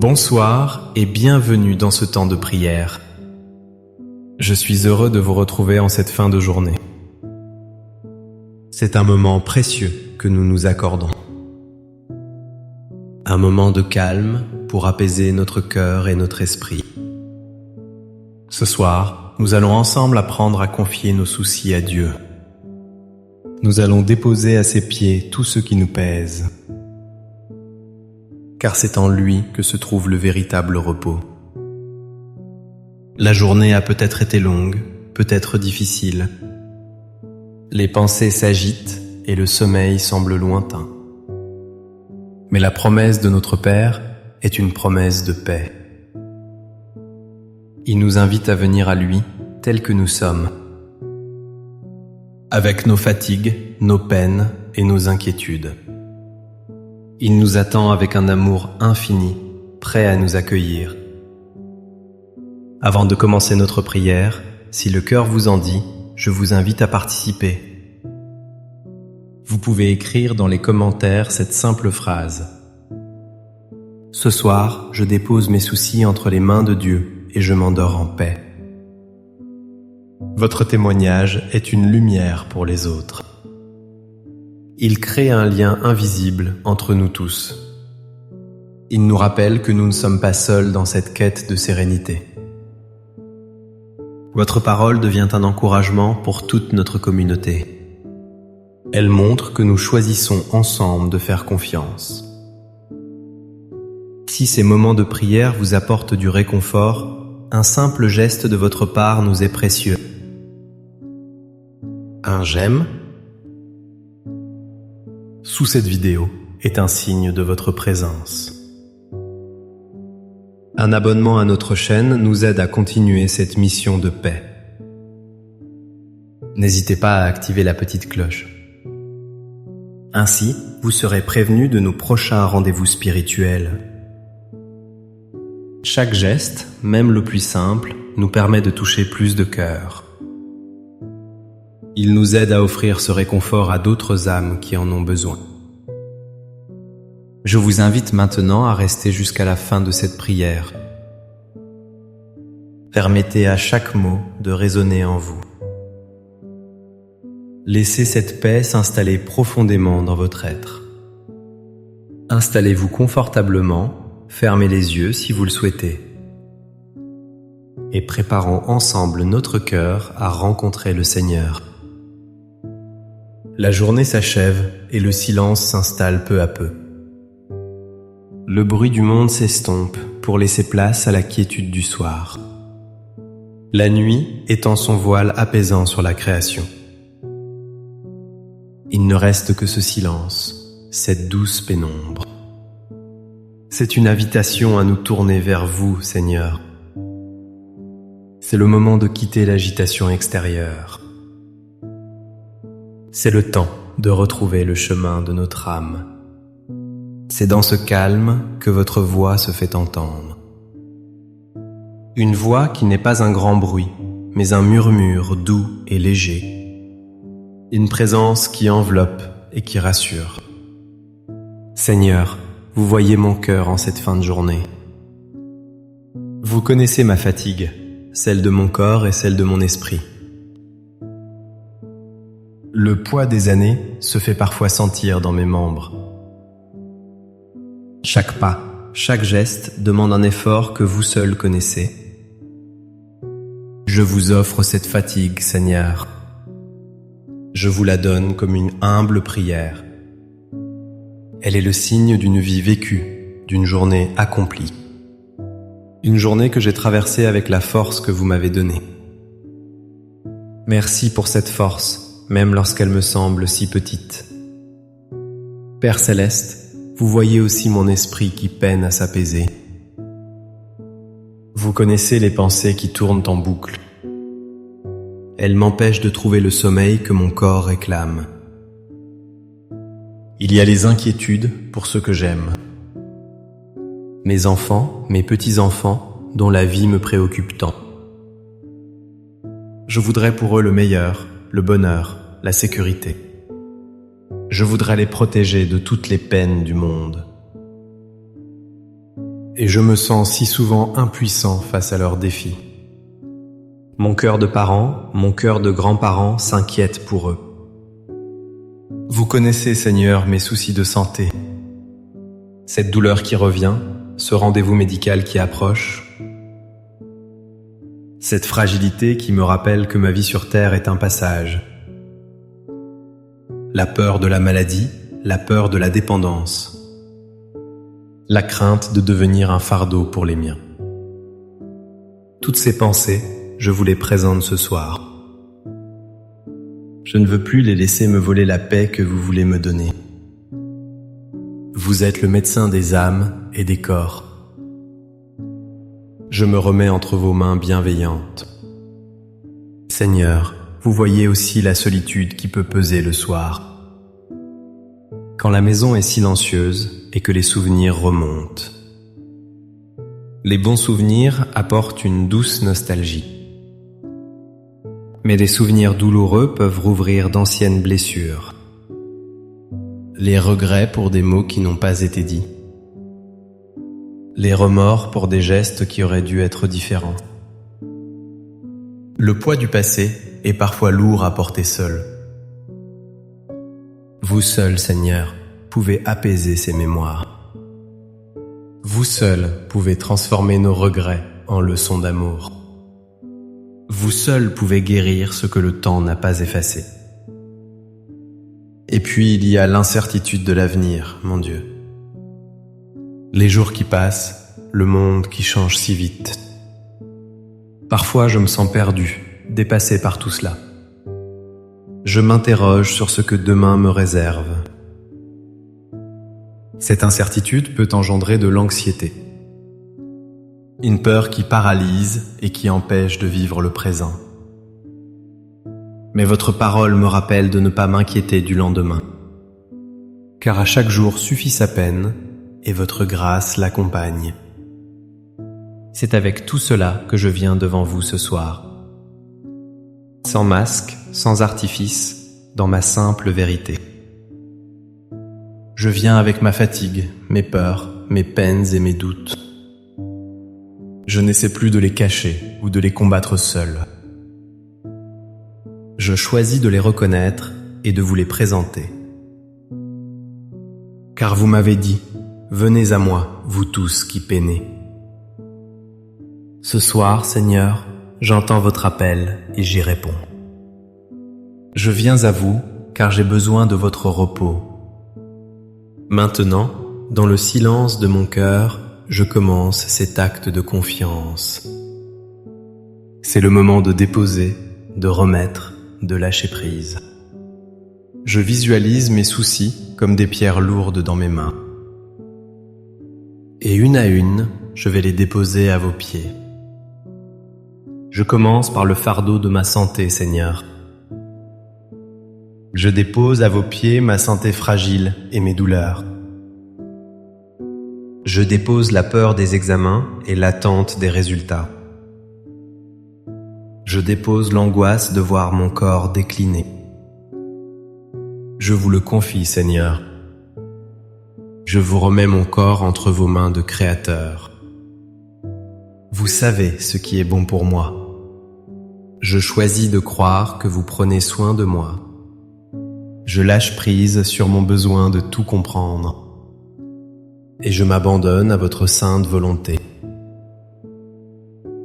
Bonsoir et bienvenue dans ce temps de prière. Je suis heureux de vous retrouver en cette fin de journée. C'est un moment précieux que nous nous accordons. Un moment de calme pour apaiser notre cœur et notre esprit. Ce soir, nous allons ensemble apprendre à confier nos soucis à Dieu. Nous allons déposer à ses pieds tout ce qui nous pèse. Car c'est en lui que se trouve le véritable repos. La journée a peut-être été longue, peut-être difficile. Les pensées s'agitent et le sommeil semble lointain. Mais la promesse de notre Père est une promesse de paix. Il nous invite à venir à lui tels que nous sommes, avec nos fatigues, nos peines et nos inquiétudes. Il nous attend avec un amour infini, prêt à nous accueillir. Avant de commencer notre prière, si le cœur vous en dit, je vous invite à participer. Vous pouvez écrire dans les commentaires cette simple phrase. Ce soir, je dépose mes soucis entre les mains de Dieu et je m'endors en paix. Votre témoignage est une lumière pour les autres. Il crée un lien invisible entre nous tous. Il nous rappelle que nous ne sommes pas seuls dans cette quête de sérénité. Votre parole devient un encouragement pour toute notre communauté. Elle montre que nous choisissons ensemble de faire confiance. Si ces moments de prière vous apportent du réconfort, un simple geste de votre part nous est précieux. Un j'aime sous cette vidéo est un signe de votre présence. Un abonnement à notre chaîne nous aide à continuer cette mission de paix. N'hésitez pas à activer la petite cloche. Ainsi, vous serez prévenu de nos prochains rendez-vous spirituels. Chaque geste, même le plus simple, nous permet de toucher plus de cœurs. Il nous aide à offrir ce réconfort à d'autres âmes qui en ont besoin. Je vous invite maintenant à rester jusqu'à la fin de cette prière. Permettez à chaque mot de résonner en vous. Laissez cette paix s'installer profondément dans votre être. Installez-vous confortablement, fermez les yeux si vous le souhaitez. Et préparons ensemble notre cœur à rencontrer le Seigneur. La journée s'achève et le silence s'installe peu à peu. Le bruit du monde s'estompe pour laisser place à la quiétude du soir. La nuit étend son voile apaisant sur la création. Il ne reste que ce silence, cette douce pénombre. C'est une invitation à nous tourner vers vous, Seigneur. C'est le moment de quitter l'agitation extérieure. C'est le temps de retrouver le chemin de notre âme. C'est dans ce calme que votre voix se fait entendre. Une voix qui n'est pas un grand bruit, mais un murmure doux et léger. Une présence qui enveloppe et qui rassure. Seigneur, vous voyez mon cœur en cette fin de journée. Vous connaissez ma fatigue, celle de mon corps et celle de mon esprit. Le poids des années se fait parfois sentir dans mes membres. Chaque pas, chaque geste demande un effort que vous seul connaissez. Je vous offre cette fatigue, Seigneur. Je vous la donne comme une humble prière. Elle est le signe d'une vie vécue, d'une journée accomplie. Une journée que j'ai traversée avec la force que vous m'avez donnée. Merci pour cette force, même lorsqu'elle me semble si petite. Père Céleste, vous voyez aussi mon esprit qui peine à s'apaiser. Vous connaissez les pensées qui tournent en boucle. Elles m'empêchent de trouver le sommeil que mon corps réclame. Il y a les inquiétudes pour ceux que j'aime. Mes enfants, mes petits-enfants, dont la vie me préoccupe tant. Je voudrais pour eux le meilleur, le bonheur, la sécurité. Je voudrais les protéger de toutes les peines du monde. et je me sens si souvent impuissant face à leurs défis. Mon cœur de parent, mon cœur de grand-parent s'inquiète pour eux. Vous connaissez, Seigneur, mes soucis de santé. Cette douleur qui revient, ce rendez-vous médical qui approche, cette fragilité qui me rappelle que ma vie sur Terre est un passage. La peur de la maladie, la peur de la dépendance, la crainte de devenir un fardeau pour les miens. Toutes ces pensées, je vous les présente ce soir. Je ne veux plus les laisser me voler la paix que vous voulez me donner. Vous êtes le médecin des âmes et des corps. Je me remets entre vos mains bienveillantes. Seigneur, vous voyez aussi la solitude qui peut peser le soir. Quand la maison est silencieuse et que les souvenirs remontent. Les bons souvenirs apportent une douce nostalgie. Mais les souvenirs douloureux peuvent rouvrir d'anciennes blessures. Les regrets pour des mots qui n'ont pas été dits. Les remords pour des gestes qui auraient dû être différents. Le poids du passé est parfois lourd à porter seul. Vous seul, Seigneur, pouvez apaiser ces mémoires. Vous seul pouvez transformer nos regrets en leçons d'amour. Vous seul pouvez guérir ce que le temps n'a pas effacé. Et puis il y a l'incertitude de l'avenir, mon Dieu. Les jours qui passent, le monde qui change si vite. Parfois je me sens perdu, dépassé par tout cela. Je m'interroge sur ce que demain me réserve. Cette incertitude peut engendrer de l'anxiété. Une peur qui paralyse et qui empêche de vivre le présent. Mais votre parole me rappelle de ne pas m'inquiéter du lendemain. Car à chaque jour suffit sa peine et votre grâce l'accompagne. C'est avec tout cela que je viens devant vous ce soir. Sans masque, sans artifice, dans ma simple vérité. Je viens avec ma fatigue, mes peurs, mes peines et mes doutes. Je n'essaie plus de les cacher ou de les combattre seul. Je choisis de les reconnaître et de vous les présenter. Car vous m'avez dit, venez à moi, vous tous qui peinez. Ce soir, Seigneur, j'entends votre appel et j'y réponds. Je viens à vous car j'ai besoin de votre repos. Maintenant, dans le silence de mon cœur, je commence cet acte de confiance. C'est le moment de déposer, de remettre, de lâcher prise. Je visualise mes soucis comme des pierres lourdes dans mes mains. Et une à une, je vais les déposer à vos pieds. Je commence par le fardeau de ma santé, Seigneur. Je dépose à vos pieds ma santé fragile et mes douleurs. Je dépose la peur des examens et l'attente des résultats. Je dépose l'angoisse de voir mon corps décliner. Je vous le confie, Seigneur. Je vous remets mon corps entre vos mains de Créateur. Vous savez ce qui est bon pour moi. Je choisis de croire que vous prenez soin de moi. Je lâche prise sur mon besoin de tout comprendre. Et je m'abandonne à votre sainte volonté.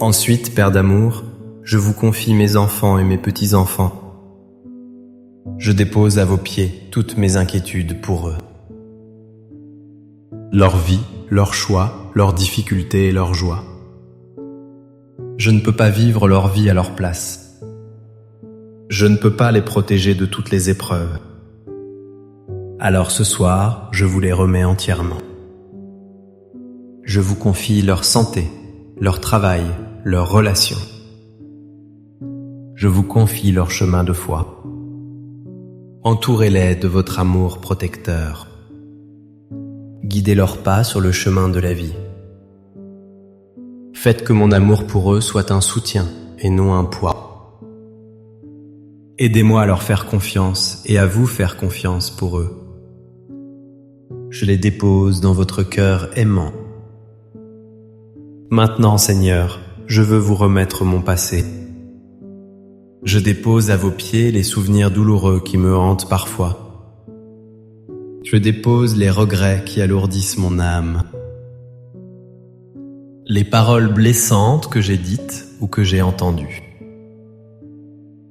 Ensuite, Père d'amour, je vous confie mes enfants et mes petits-enfants. Je dépose à vos pieds toutes mes inquiétudes pour eux. Leur vie, leurs choix, leurs difficultés et leurs joies. Je ne peux pas vivre leur vie à leur place. Je ne peux pas les protéger de toutes les épreuves. Alors ce soir, je vous les remets entièrement. Je vous confie leur santé, leur travail, leurs relations. Je vous confie leur chemin de foi. Entourez-les de votre amour protecteur. Guidez leurs pas sur le chemin de la vie. Faites que mon amour pour eux soit un soutien et non un poids. Aidez-moi à leur faire confiance et à vous faire confiance pour eux. Je les dépose dans votre cœur aimant. Maintenant, Seigneur, je veux vous remettre mon passé. Je dépose à vos pieds les souvenirs douloureux qui me hantent parfois. Je dépose les regrets qui alourdissent mon âme. Les paroles blessantes que j'ai dites ou que j'ai entendues.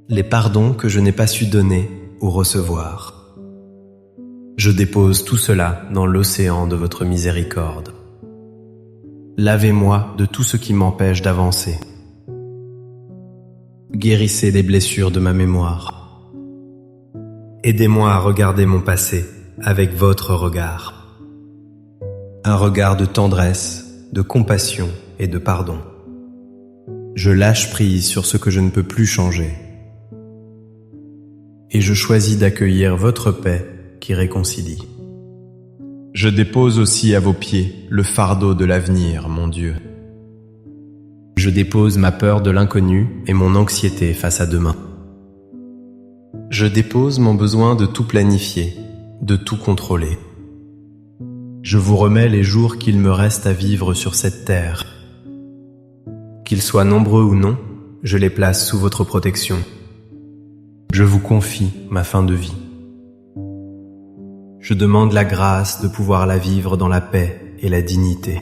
Les pardons que je n'ai pas su donner ou recevoir. Je dépose tout cela dans l'océan de votre miséricorde. Lavez-moi de tout ce qui m'empêche d'avancer. Guérissez les blessures de ma mémoire. Aidez-moi à regarder mon passé avec votre regard. Un regard de tendresse, de compassion et de pardon. Je lâche prise sur ce que je ne peux plus changer. Et je choisis d'accueillir votre paix qui réconcilie. Je dépose aussi à vos pieds le fardeau de l'avenir, mon Dieu. Je dépose ma peur de l'inconnu et mon anxiété face à demain. Je dépose mon besoin de tout planifier, de tout contrôler. Je vous remets les jours qu'il me reste à vivre sur cette terre. Qu'ils soient nombreux ou non, je les place sous votre protection. Je vous confie ma fin de vie. Je demande la grâce de pouvoir la vivre dans la paix et la dignité.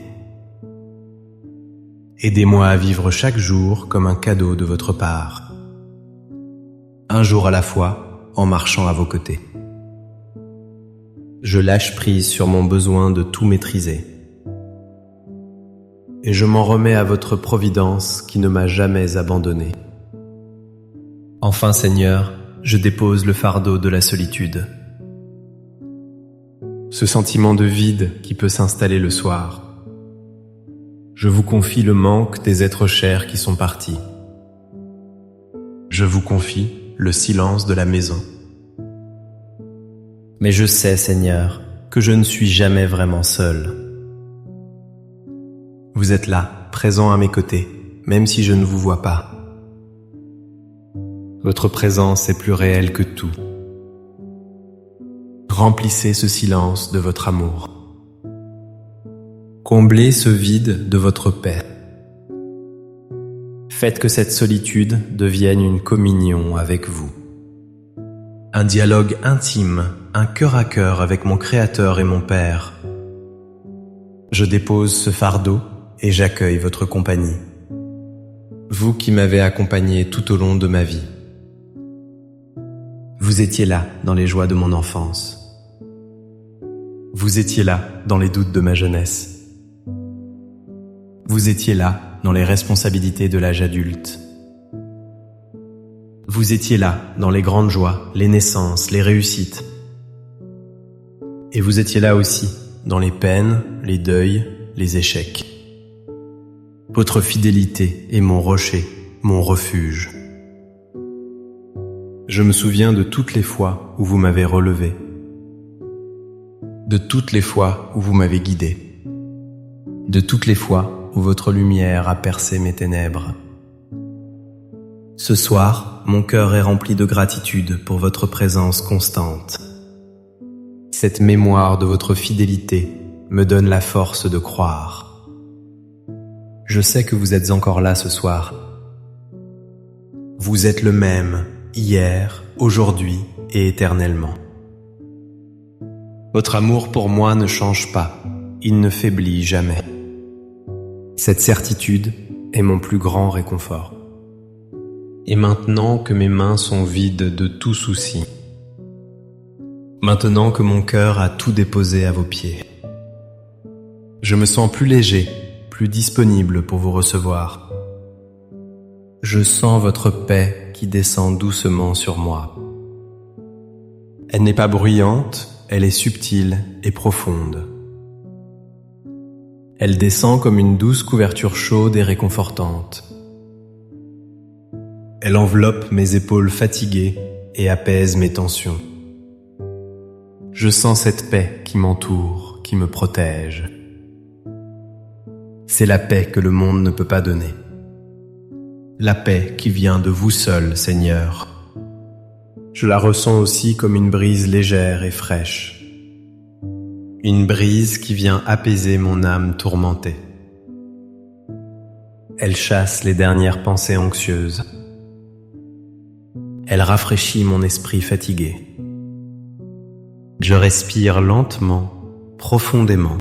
Aidez-moi à vivre chaque jour comme un cadeau de votre part. Un jour à la fois, en marchant à vos côtés. Je lâche prise sur mon besoin de tout maîtriser. Et je m'en remets à votre providence qui ne m'a jamais abandonné. Enfin, Seigneur, je dépose le fardeau de la solitude. Ce sentiment de vide qui peut s'installer le soir. Je vous confie le manque des êtres chers qui sont partis. Je vous confie le silence de la maison. Mais je sais, Seigneur, que je ne suis jamais vraiment seul. Vous êtes là, présent à mes côtés, même si je ne vous vois pas. Votre présence est plus réelle que tout. Remplissez ce silence de votre amour. Comblez ce vide de votre paix. Faites que cette solitude devienne une communion avec vous. Un dialogue intime, un cœur à cœur avec mon Créateur et mon Père. Je dépose ce fardeau et j'accueille votre compagnie. Vous qui m'avez accompagné tout au long de ma vie. Vous étiez là dans les joies de mon enfance. Vous étiez là dans les doutes de ma jeunesse. Vous étiez là dans les responsabilités de l'âge adulte. Vous étiez là dans les grandes joies, les naissances, les réussites. Et vous étiez là aussi dans les peines, les deuils, les échecs. Votre fidélité est mon rocher, mon refuge. Je me souviens de toutes les fois où vous m'avez relevé, de toutes les fois où vous m'avez guidé, de toutes les fois où votre lumière a percé mes ténèbres. Ce soir, mon cœur est rempli de gratitude pour votre présence constante. Cette mémoire de votre fidélité me donne la force de croire. Je sais que vous êtes encore là ce soir. Vous êtes le même, hier, aujourd'hui et éternellement. Votre amour pour moi ne change pas, il ne faiblit jamais. Cette certitude est mon plus grand réconfort. Et maintenant que mes mains sont vides de tout souci, maintenant que mon cœur a tout déposé à vos pieds, je me sens plus léger, plus disponible pour vous recevoir. Je sens votre paix qui descend doucement sur moi. Elle n'est pas bruyante, elle est subtile et profonde. Elle descend comme une douce couverture chaude et réconfortante. Elle enveloppe mes épaules fatiguées et apaise mes tensions. Je sens cette paix qui m'entoure, qui me protège. C'est la paix que le monde ne peut pas donner. La paix qui vient de vous seul, Seigneur. Je la ressens aussi comme une brise légère et fraîche. Une brise qui vient apaiser mon âme tourmentée. elle chasse les dernières pensées anxieuses. Elle rafraîchit mon esprit fatigué. Je respire lentement, profondément.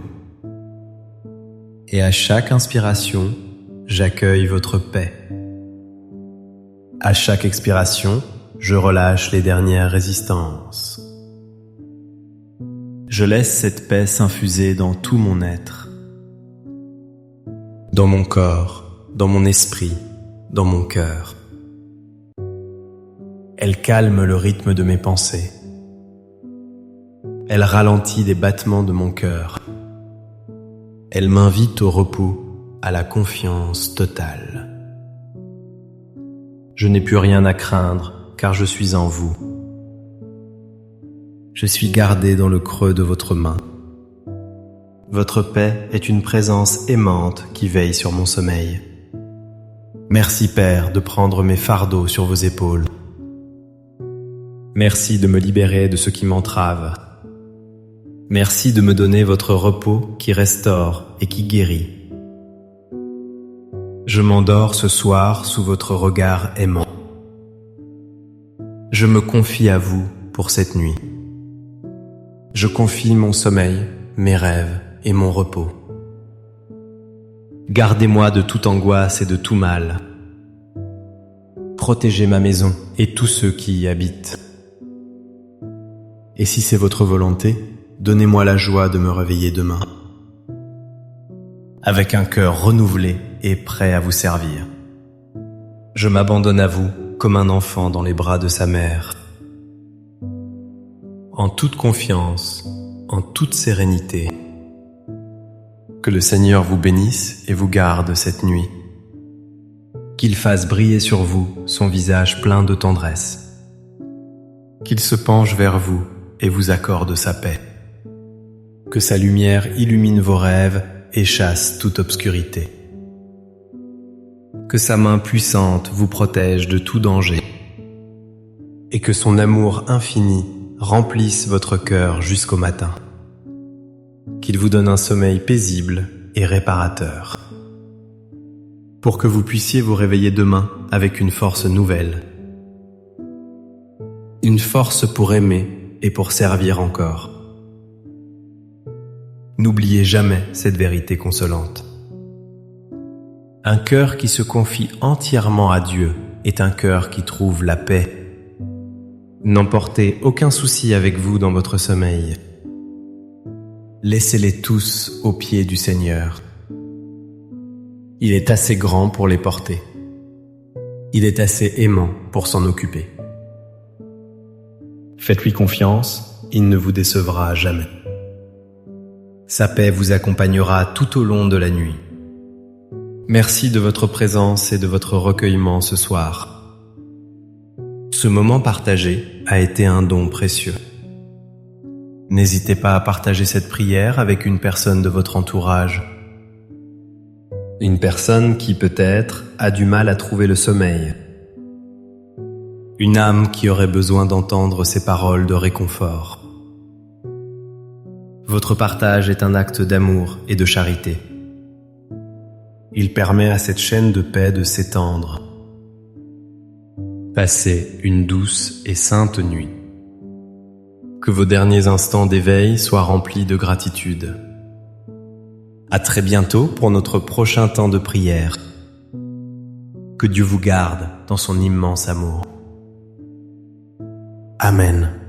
Et à chaque inspiration, j'accueille votre paix. À chaque expiration, je relâche les dernières résistances. Je laisse cette paix s'infuser dans tout mon être. Dans mon corps, dans mon esprit, dans mon cœur. Elle calme le rythme de mes pensées. Elle ralentit les battements de mon cœur. Elle m'invite au repos, à la confiance totale. Je n'ai plus rien à craindre, car je suis en vous. Je suis gardé dans le creux de votre main. Votre paix est une présence aimante qui veille sur mon sommeil. Merci Père de prendre mes fardeaux sur vos épaules. Merci de me libérer de ce qui m'entrave. Merci de me donner votre repos qui restaure et qui guérit. Je m'endors ce soir sous votre regard aimant. Je me confie à vous pour cette nuit. Je confie mon sommeil, mes rêves et mon repos. Gardez-moi de toute angoisse et de tout mal. Protégez ma maison et tous ceux qui y habitent. Et si c'est votre volonté, donnez-moi la joie de me réveiller demain, avec un cœur renouvelé et prêt à vous servir. Je m'abandonne à vous comme un enfant dans les bras de sa mère. En toute confiance, en toute sérénité. Que le Seigneur vous bénisse et vous garde cette nuit. Qu'il fasse briller sur vous son visage plein de tendresse. Qu'il se penche vers vous et vous accorde sa paix. Que sa lumière illumine vos rêves et chasse toute obscurité. Que sa main puissante vous protège de tout danger. Et que son amour infini remplisse votre cœur jusqu'au matin. Qu'il vous donne un sommeil paisible et réparateur. Pour que vous puissiez vous réveiller demain avec une force nouvelle. Une force pour aimer et pour servir encore. N'oubliez jamais cette vérité consolante. Un cœur qui se confie entièrement à Dieu est un cœur qui trouve la paix. N'emportez aucun souci avec vous dans votre sommeil. Laissez-les tous aux pieds du Seigneur. Il est assez grand pour les porter. Il est assez aimant pour s'en occuper. Faites-lui confiance, il ne vous décevra jamais. Sa paix vous accompagnera tout au long de la nuit. Merci de votre présence et de votre recueillement ce soir. Ce moment partagé a été un don précieux. N'hésitez pas à partager cette prière avec une personne de votre entourage. Une personne qui peut-être a du mal à trouver le sommeil. Une âme qui aurait besoin d'entendre ces paroles de réconfort. Votre partage est un acte d'amour et de charité. Il permet à cette chaîne de paix de s'étendre. Passez une douce et sainte nuit. Que vos derniers instants d'éveil soient remplis de gratitude. À très bientôt pour notre prochain temps de prière. Que Dieu vous garde dans son immense amour. Amen.